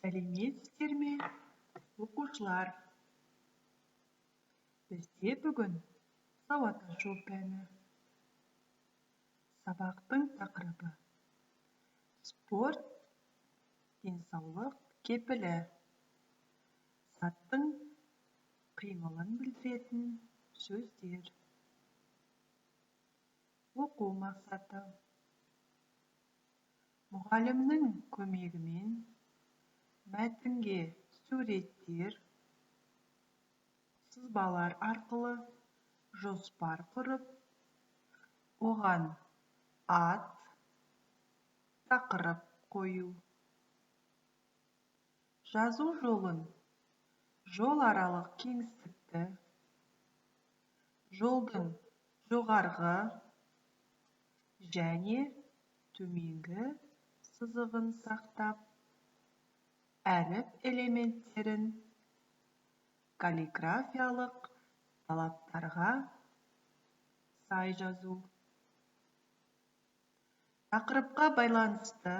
Сәлеметсіздер ме, оқушылар? Бізде бүгін сауат ашу пәні. Сабақтың тақырыбы спорт, денсаулық кепілі. Заттың қимылын білдіретін сөздер. Оқу мақсаты. Мұғалімнің көмегімен мәтінге суреттер, сызбалар арқылы жоспар құрып, оған ат, тақырып қою. Жазу жолын, жол аралық кеңістікті, жолдың жоғарғы және төменгі сызығын сақтап, әріп элементтерін каллиграфиялық талаптарға сай жазу. Тақырыпқа байланысты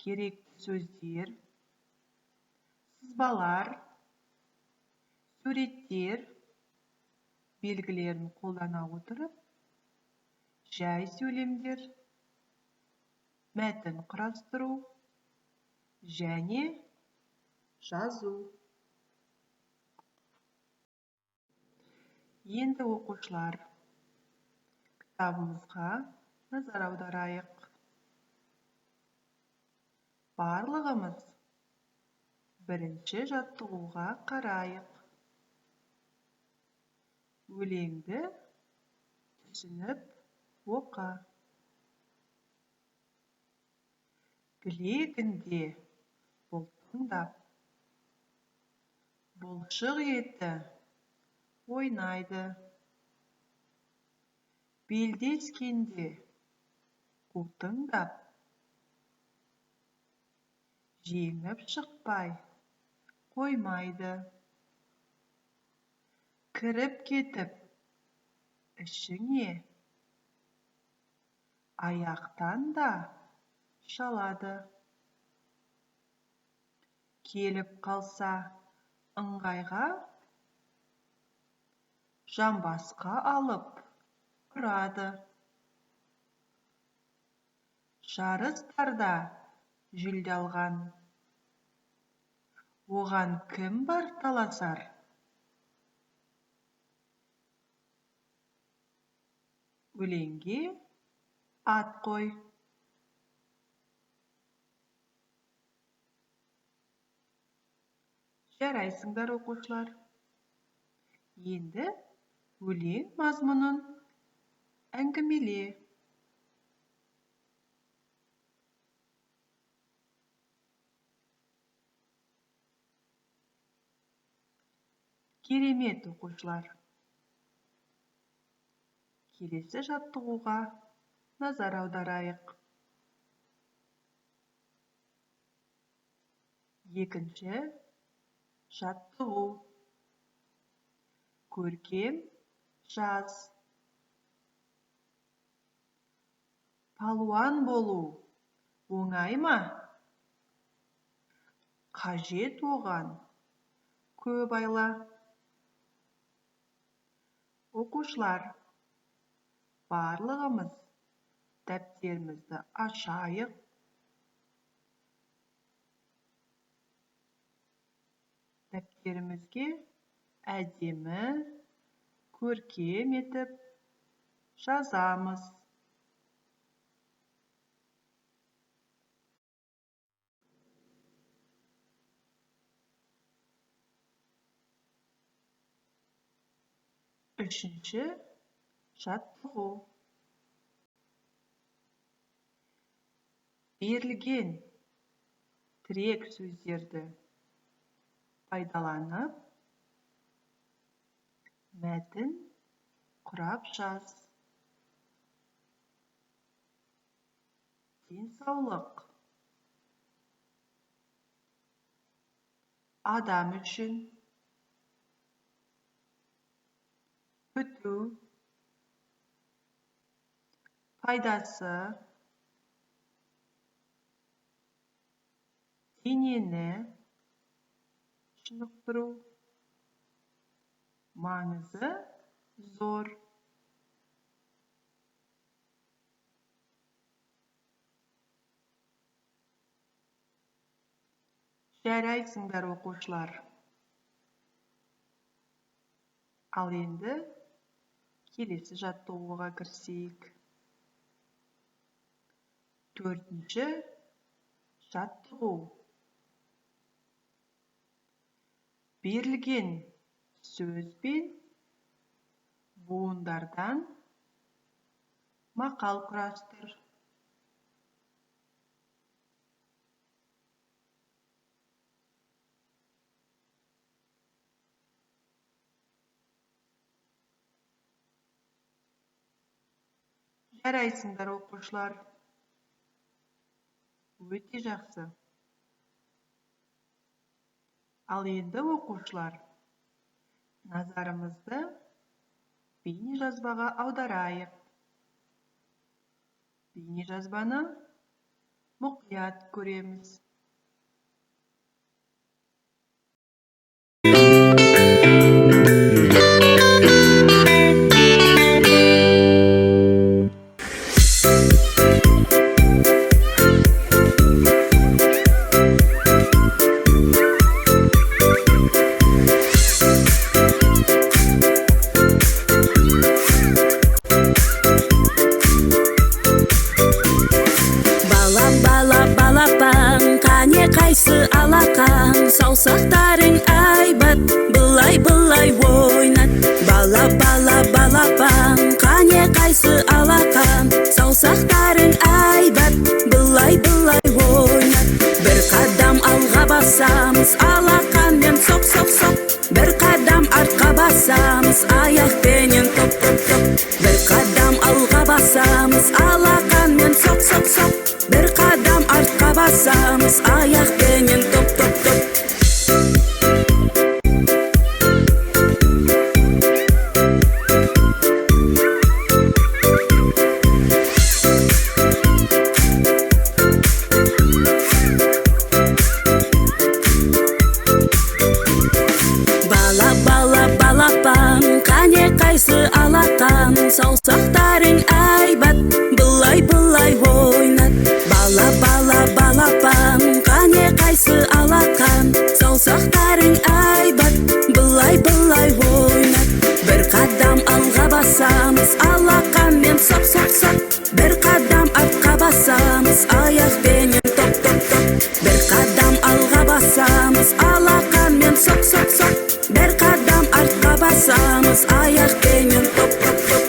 керекті сөздер, сызбалар, суреттер белгілерін қолдана отырып, жай сөйлемдер, мәтін құрастыру және жазу. Енді оқушылар, кітабымызға назар аударайық. Барлығымыз бірінші жаттығуға қарайық. Өлеңді түсініп оқы. Білегінде бұлтыңдап, бұлшық еті ойнайды. Белдескенде қутыңдап, жеңіп шықпай қоймайды. Кіріп кетіп ішіңе, аяқтан да шалады. Келіп қалса ыңғайға, жамбасқа алып ұрады. Жарыстарда жүлде алған, оған кім бар таласар? Өлеңге ат қой. Жарайсыңдар оқушылар. Енді өлең мазмұнын әңгімеле. Керемет оқушылар. Келесі жаттығуға назар аударайық. Екінші жаттығу. Көркем жаз. Палуан болу оңай ма? Қажет оған көп айла. Оқушылар, барлығымыз дәптерімізді ашайық. Дәптерімізге әдемі, көркем етіп жазамыз. Үшінші жаттығу. Берілген тірек сөздерді пайдаланып, мәтін құрап жаз. Денсаулық. Адам үшін. Күту. Пайдасы. бейнені шынықтыру. Маңызы зор. Жарайсыңдар, оқушылар. Ал енді келесі жаттығуға кірісейік. 4-ші жаттығу. Берілген сөз бен буындардан мақал құрастыр. Жарайсыңдар, оқушылар. Өте жақсы. Ал енді, оқушылар, назарымызды бейнежазбаға аударайық. Бейнежазбаны мұқият көреміз. Қайсы алақан, саусақтарың айбат, былай-былай ойнат. Балапан, қане қайсы алақан, саусақтарың айбат, былай-былай ойнат. Бір қадам алға басамыз, алақанмен соқ-соқ-соқ. Бір қадам артқа басамыз, аяқпенен топ-топ-топ. Бір қадам алға басамыз, алақанмен соқ-соқ-соқ. Бір қадам артқа басамыз, аяқпенен топ-топ-топ. Балапан, қане қайсы алақан, саусақтарың айбат, былай-былай ойнат. Балапан, қане қайсы алақан, саусақтарың айбат, былай-былай ойнат. Бір қадам алға басамыз, алақанмен соқ-соқ-соқ. Бір қадам артқа басамыз, аяқпенен топ-топ-топ. Бір қадам алға басамыз, алақанмен соқ-соқ-соқ. Бір қадам артқа басамыз, аяқпенен топ-топ-топ.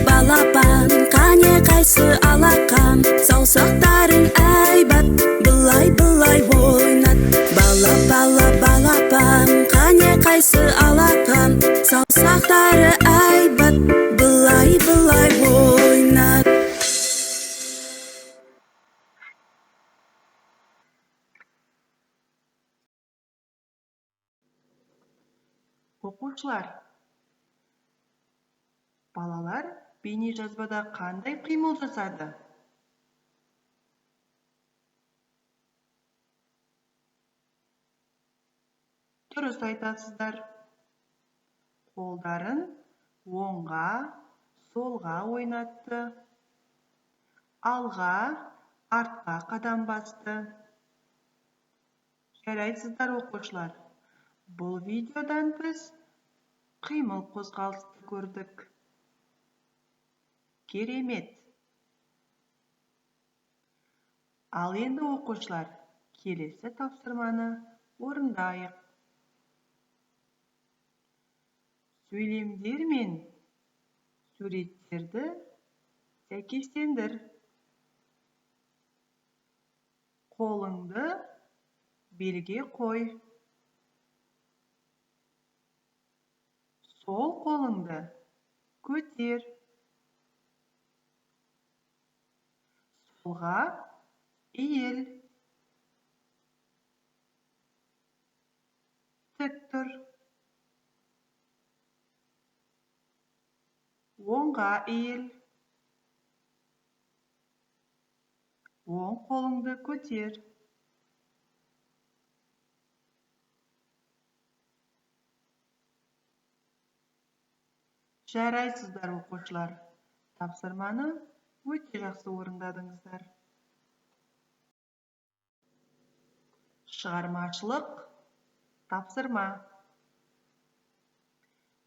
Балапан, қане қайсы алақан, саусақтарың айбат, былай-былай ойнат. Балапан, қане қайсы алақан, саусақтары айбат, былай-былай ойнат. Оқушылар, балалар бейнежазбада қандай қимыл жасады? Дұрыс айтасыздар. Қолдарын оңға, солға ойнатты. Алға, артқа қадам басты. Жарайсыздар, оқушылар. Бұл видеодан біз қимыл қозғалысты көрдік. Керемет. Ал енді, оқушылар, келесі тапсырманы орындайық. Сөйлемдер мен суреттерді сәйкестендір. Қолыңды белге қой. Сол қолыңды көтер. Солға Иіл. Тік тұр. Оңға иіл. Оң қолыңды көтер. Жарайсыздар, оқушылар. Тапсырманы өте жақсы орындадыңыздар. Шығармашылық тапсырма.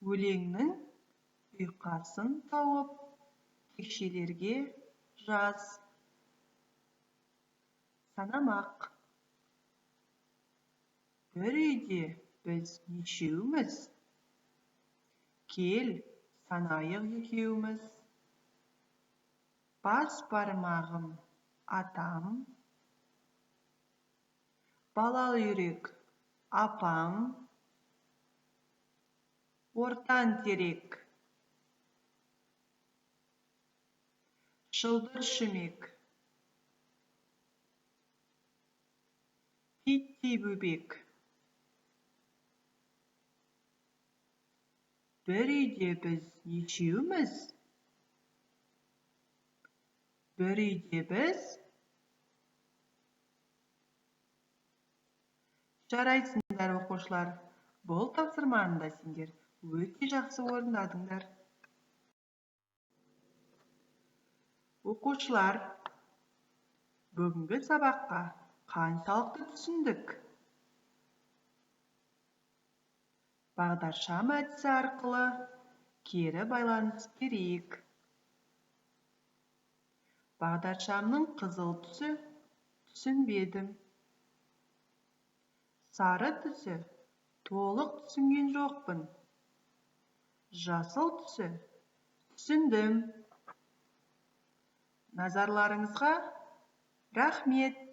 Өлеңнің ұйқасын тауып, текшелерге жаз. Санамақ. Бір үйде біз нешеуміз? Кел, санайық екеуміз. Бас бармағым атам, балалы үйрек апам, ортан терек шылдыр шүмек, титтей бөбек. Бір үйде біз нешеуміз? Бір үйде біз? Жарайсыңдар, оқушылар. Бұл тапсырманы да сендер өте жақсы орындадыңдар. Оқушылар, бүгінгі сабаққа қаншалықты түсіндік? Бағдаршам әдісі арқылы кері байланыс керек. Бағдаршамның қызыл түсі түсінбедім. Сары түсі толық түсінген жоқпын. Жасыл түсі түсіндім. Назарларыңызға рахмет.